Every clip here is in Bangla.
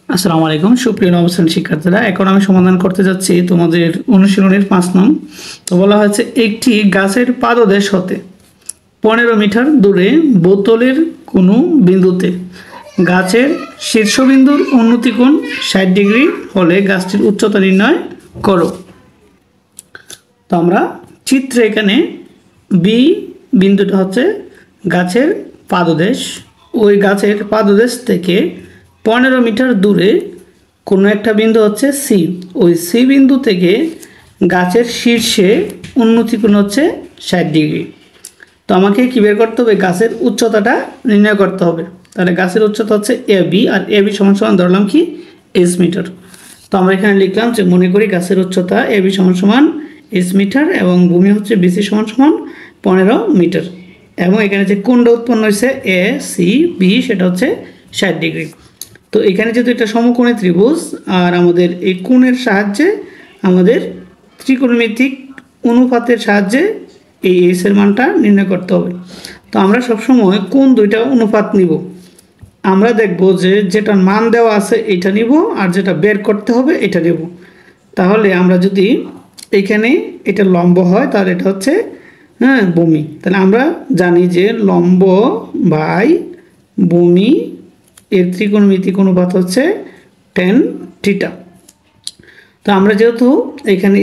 আসসালামু আলাইকুম সুপ্রিয় নবম শ্রেণীর শিক্ষার্থীরা, এখন আমি সমাধান করতে যাচ্ছি তোমাদের অনুশীলনের 5 নং। তো বলা হয়েছে একটি গাছের পাদদেশ হতে 15 মিটার দূরে বোতলের কোনো বিন্দুতে গাছের শীর্ষবিন্দুর উন্নতি কোণ 60 ডিগ্রি হলে গাছটির উচ্চতা নির্ণয় করো। তো আমরা চিত্রে এখানে বি বিন্দুটা হচ্ছে গাছের পাদদেশ, ওই গাছের পাদদেশ থেকে 15 মিটার দূরে কোনো একটা বিন্দু হচ্ছে সি, ওই সি বিন্দু থেকে গাছের শীর্ষে উন্নতি কোণ হচ্ছে 60 ডিগ্রি। তো আমাকে কী বের করতে হবে? গাছের উচ্চতাটা নির্ণয় করতে হবে। তাহলে গাছের উচ্চতা হচ্ছে A B, R A B সমান সমান ধরলাম কি এস মিটার। তো আমরা এখানে লিখলাম যে মনে করি গাছের উচ্চতা এ বি সমান সমান এস মিটার এবং ভূমি হচ্ছে বিসি সমান সমান 15 মিটার, এবং এখানে যে কোণটা উৎপন্ন হয়েছে এ সি বি সেটা হচ্ছে 60 ডিগ্রি। তো এখানে যেহেতু এটা সমকোণী ত্রিভুজ, আর আমাদের এই কোণের সাহায্যে আমাদের ত্রিকোণমিতিক অনুপাতের সাহায্যে এই এস এর মানটা নির্ণয় করতে হবে। তো আমরা সবসময় কোন দুইটা অনুপাত নিব, আমরা দেখব যে যেটা মান দেওয়া আছে এটা নিব, আর যেটা বের করতে হবে এটা নেব। তাহলে আমরা যদি এখানে এটা লম্ব হয় তাহলে এটা হচ্ছে ভূমি। তাহলে আমরা জানি যে লম্ব বাই ভূমি এর ত্রিকোণমিতিক অনুপাত হচ্ছে tan থিটা। তো আমরা যেহেতু এখানে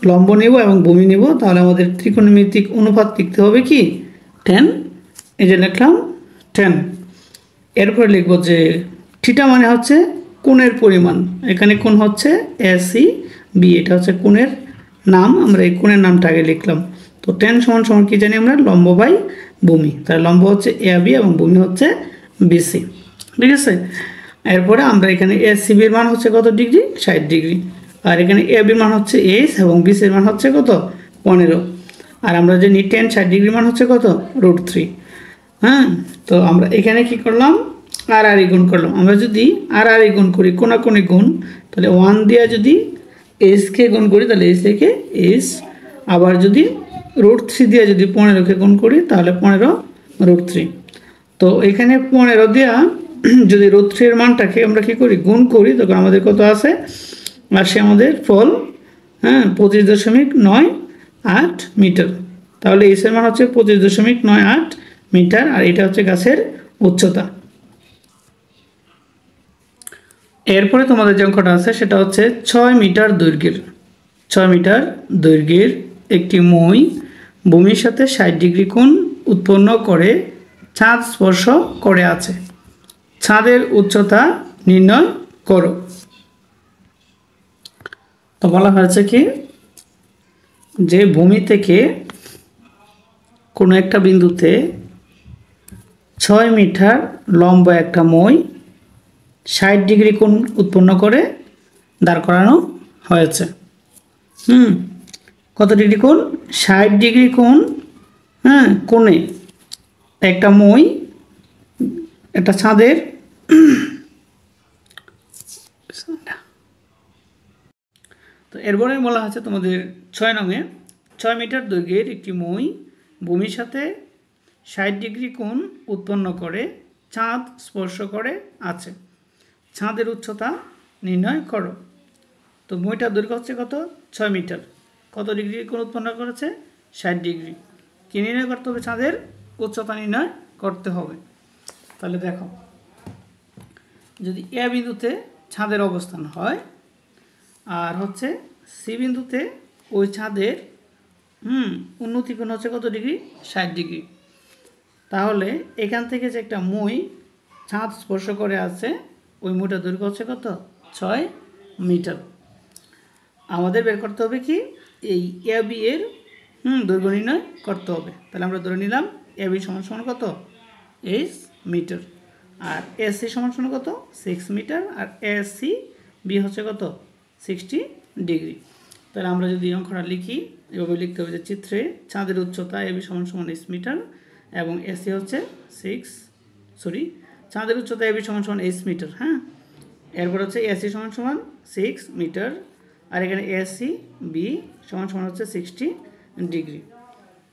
লম্ব নেব এবং ভূমি নেব, তাহলে আমাদের ত্রিকোণমিতিক অনুপাত লিখতে হবে কি tan, এই যে লিখলাম tan। এরপরে লিখব যে থিটা মানে হচ্ছে কোণের পরিমাণ, এখানে কোণ হচ্ছে এসি বি, এটা হচ্ছে কোণের নাম, আমরা এই কোণের নামটা আগে লিখলাম। তো tan সমান সমান কি জানি আমরা? লম্ব বাই ভূমি। তাহলে লম্ব হচ্ছে এ বি এবং ভূমি হচ্ছে বিসি, ঠিক আছে। এরপরে আমরা এখানে এসিবির মান হচ্ছে কত ডিগ্রি? 60 ডিগ্রি। আর এখানে এ বির মান হচ্ছে এস এবং বিসির মান হচ্ছে কত? 15। আর আমরা যে নি tan 60 ডিগ্রি মান হচ্ছে কত? √3। তো আমরা এখানে কি করলাম? আর গুণ করলাম। আমরা যদি আর গুণ করি, কোনাকুনি গুণ, তাহলে 1 দিয়ে যদি এসকে গুণ করি তাহলে এস থেকে এস, আবার যদি √3 দিয়ে যদি 15কে গুণ করি তাহলে 15 √3। তো এখানে 15 দেওয়া যদি √3 এর মানটাকে আমরা কি করি? গুণ করি, তখন আমাদের কত আছে? আসে আমাদের ফল 25.98 মিটার। তাহলে এস এর মান হচ্ছে 25.98 মিটার, আর এটা হচ্ছে গাছের উচ্চতা। এরপরে তোমাদের যে অঙ্কটা আছে সেটা হচ্ছে 6 মিটার দৈর্ঘ্যের 6 মিটার দৈর্ঘ্যের একটি মই ভূমির সাথে 60 ডিগ্রি কোণ উৎপন্ন করে ছাদ স্পর্শ করে আছে, ছাদের উচ্চতা নির্ণয় করো। তো বলা হয়েছে কি যে ভূমি থেকে কোনো একটা বিন্দুতে 6 মিটার লম্বা একটা মই 60 ডিগ্রি কোণ উৎপন্ন করে দাঁড় করানো হয়েছে। কত ডিগ্রি কোণ? 60 ডিগ্রি কোণ কোণে একটা মই একটা ছাদের তো এরপরে বলা আছে তোমাদের 6 নঙে 6 মিটার দৈর্ঘ্যের একটি মই ভূমির সাথে 60 ডিগ্রি কোণ উৎপন্ন করে ছাদ স্পর্শ করে আছে, ছাদের উচ্চতা নির্ণয় করো। তো মইটার দৈর্ঘ্য হচ্ছে কত? 6 মিটার। কত ডিগ্রি কোণ উৎপন্ন করেছে? 60 ডিগ্রি। কী নির্ণয় করতে হবে? ছাদের উচ্চতা নির্ণয় করতে হবে। তাহলে দেখো, যদি এ বিন্দুতে ছাদের অবস্থান হয় আর হচ্ছে সি বিন্দুতে ওই ছাদের উন্নতি কোণ হচ্ছে কত ডিগ্রি? 60 ডিগ্রি। তাহলে এখান থেকে যে একটা মই ছাদ স্পর্শ করে আছে, ওই মইটার দৈর্ঘ্য হচ্ছে কত? 6 মিটার। আমাদের বের করতে হবে কি এই এ বি এর দৈর্ঘ্য নির্ণয় করতে হবে। তাহলে আমরা ধরে নিলাম এ বি সমান সমান কত? 8 মিটার, আর এসি সমান সমান কত? 6 মিটার, আর এসি বি হচ্ছে কত? 60 ডিগ্রি। তাহলে আমরা যদি অঙ্কটা লিখি, এভাবে লিখতে হবে যে চিত্রে ছাদের উচ্চতা এ বি সমান সমান 8 মিটার এবং এসি হচ্ছে ছাদের উচ্চতা এ বি সমান সমান 8 মিটার। এরপর হচ্ছে এসি সমান সমান 6 মিটার, আর এখানে এসি বি সমান সমান হচ্ছে 60 ডিগ্রি।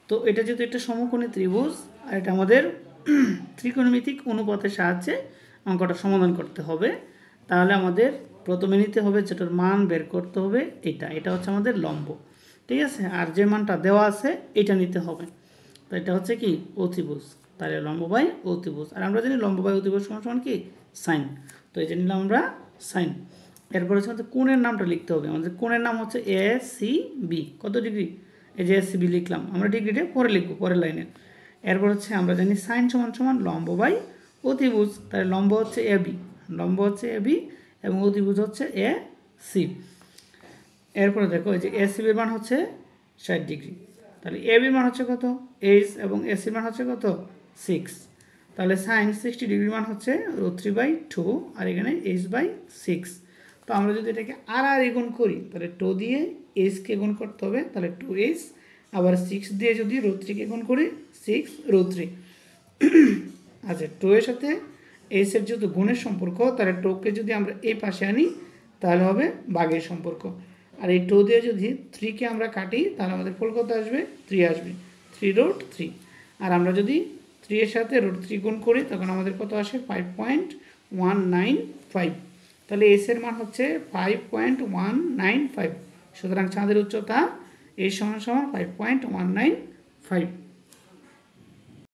তো এটা যেহেতু একটা সমকোণী ত্রিভুজ, আর এটা আমাদের ত্রিকোণমিতিক অনুপাতের সাহায্যে অঙ্কটা সমাধান করতে হবে। তাহলে আমাদের প্রথমে নিতে হবে যেটার মান বের করতে হবে এটা হচ্ছে আমাদের লম্ব, ঠিক আছে। আর যে মানটা দেওয়া আছে এটা নিতে হবে, তো এটা হচ্ছে কি অতিভুজ, তাহলে লম্ব বাই অতিভুজ। আর আমরা জানি লম্ব বাই অতিভুজ সমান সমান কি সাইন, তো এই যে নিলাম আমরা সাইন। এরপর হচ্ছে আমাদের কোণের নামটা লিখতে হবে, আমাদের কোণের নাম হচ্ছে এ সি বি, কত ডিগ্রি, এই যে এ সি বি লিখলাম, আমরা ডিগ্রিটা পরে লিখবো পরের লাইনে। এরপর হচ্ছে আমরা জানি সাইন সমান সমান লম্ব বাই অতিভুজ, তাহলে লম্ব হচ্ছে এ বি, লম্ব হচ্ছে এ বি এবং অতিভুজ হচ্ছে এ সি। এরপরে দেখো এই যে এ সি বির মান হচ্ছে 60 ডিগ্রি, তাহলে এ বির মান হচ্ছে কত এইচ এবং এ সির মান হচ্ছে কত 6, তাহলে সাইন 60 ডিগ্রি মান হচ্ছে √3/2 আর এখানে h/6। তো আমরা যদি এটাকে আর গুণ করি তাহলে 2 দিয়ে এইচকে গুণ করতে হবে, তাহলে 2h, আবার 6 দিয়ে যদি √3কে গুণ করি 6√3। আচ্ছা 2 এর সাথে এইচের যেহেতু গুণের সম্পর্ক, তাহলে 2কে যদি আমরা এই পাশে আনি তাহলে হবে ভাগের সম্পর্ক, আর এই 2 দিয়ে যদি 3কে আমরা কাটি তাহলে আমাদের ফল কত আসবে 3 আসবে, 3√3। আর আমরা যদি 3 এর সাথে √3 গুণ করি তখন আমাদের কত আসে 5.195, তাহলে এস এর মান হচ্ছে 5.195। সুতরাং চাঁদের উচ্চতা এ সমান সমান 5.195।